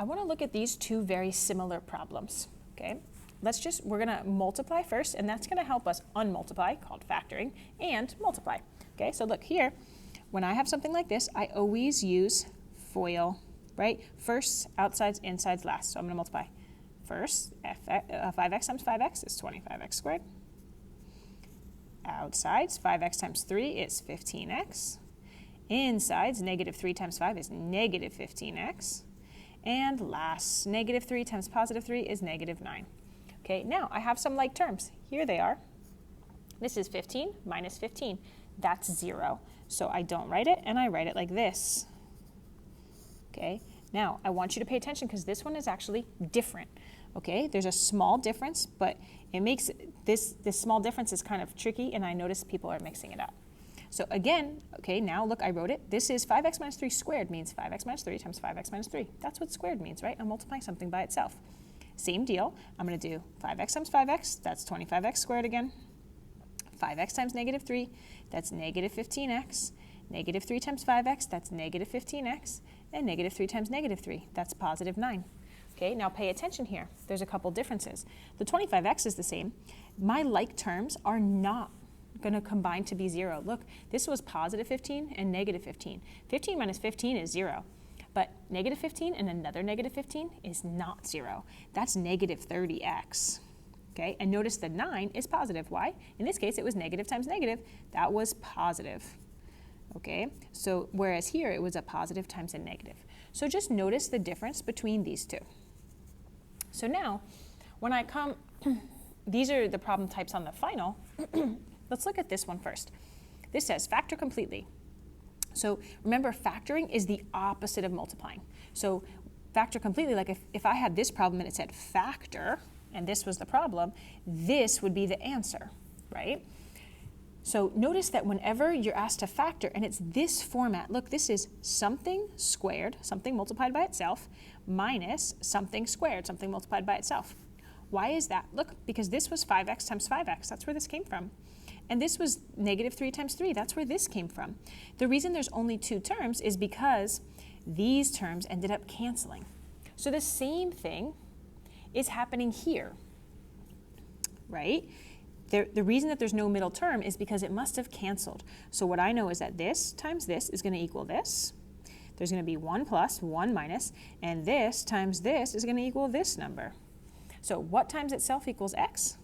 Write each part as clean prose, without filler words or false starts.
I want to look at these two very similar problems, okay? We're gonna multiply first, and that's gonna help us unmultiply, called factoring, and multiply, okay? So look here, when I have something like this, I always use FOIL, right? First, outsides, insides, last. So I'm gonna multiply. First, 5x times 5x is 25x squared. Outsides, 5x times 3 is 15x. Insides, negative 3 times 5 is negative 15x. And last, negative 3 times positive 3 is negative 9. Okay, now I have some like terms. Here they are. This is 15 minus 15. That's 0. So I don't write it, and I write it like this. Okay, now I want you to pay attention because this one is actually different. Okay, there's a small difference, but it makes this small difference is kind of tricky, and I notice people are mixing it up. So again, okay, now look, I wrote it. This is 5x minus 3 squared means 5x minus 3 times 5x minus 3. That's what squared means, right? I'm multiplying something by itself. Same deal. I'm going to do 5x times 5x. That's 25x squared again. 5x times negative 3. That's negative 15x. Negative 3 times 5x. That's negative 15x. And negative 3 times negative 3. That's positive 9. Okay, now pay attention here. There's a couple differences. The 25x is the same. My like terms are not going to combine to be 0. Look, this was positive 15 and negative 15. 15 minus 15 is 0. But negative 15 and another negative 15 is not 0. That's negative 30x. Okay, and notice the 9 is positive. Why? In this case, it was negative times negative. That was positive. Okay, so whereas here it was a positive times a negative. So just notice the difference between these two. So now, when I come, these are the problem types on the final. Let's look at this one first. This says factor completely. So remember, factoring is the opposite of multiplying. So factor completely, like if I had this problem and it said factor, and this was the problem, this would be the answer, right? So notice that whenever you're asked to factor, and it's this format, look, this is something squared, something multiplied by itself, minus something squared, something multiplied by itself. Why is that? Look, because this was 5x times 5x. That's where this came from. And this was negative 3 times 3. That's where this came from. The reason there's only two terms is because these terms ended up canceling. So the same thing is happening here, right? The reason that there's no middle term is because it must have canceled. So what I know is that this times this is going to equal this. There's going to be 1 plus, 1 minus, and this times this is going to equal this number. So what times itself equals x?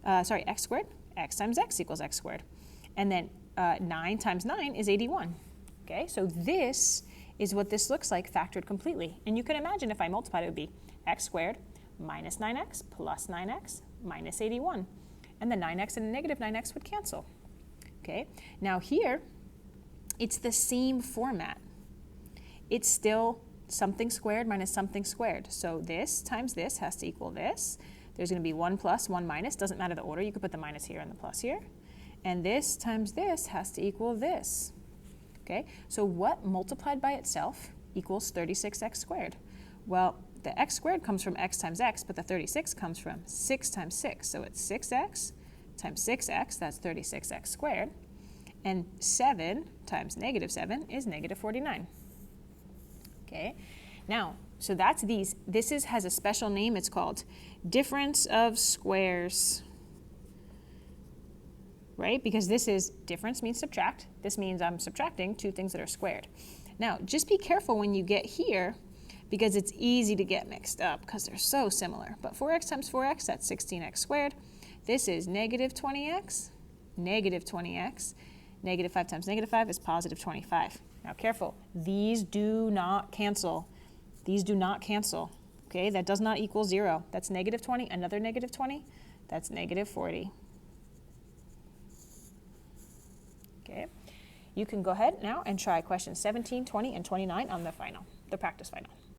X squared. X times x equals x squared. And then 9 times 9 is 81. Okay, so this is what this looks like factored completely. And you can imagine if I multiplied, it would be x squared minus 9x plus 9x minus 81. And the 9x and the negative 9x would cancel. Okay, now here, it's the same format. It's still something squared minus something squared. So this times this has to equal this. There's going to be 1 plus, 1 minus. Doesn't matter the order. You could put the minus here and the plus here. And this times this has to equal this. Okay, so what multiplied by itself equals 36x squared? Well, the x squared comes from x times x, but the 36 comes from 6 times 6. So it's 6x times 6x, that's 36x squared. And 7 times negative 7 is negative 49. Okay, now, so that's these. This has a special name. It's called difference of squares, right? Because this is difference means subtract. This means I'm subtracting two things that are squared. Now, just be careful when you get here because it's easy to get mixed up because they're so similar. But 4x times 4x, that's 16x squared. This is negative 20x, negative 20x. Negative 5 times negative 5 is positive 25. Now careful, these do not cancel. These do not cancel, okay? That does not equal 0. That's negative 20, another negative 20, that's negative 40. Okay, you can go ahead now and try questions 17, 20, and 29 on the practice final.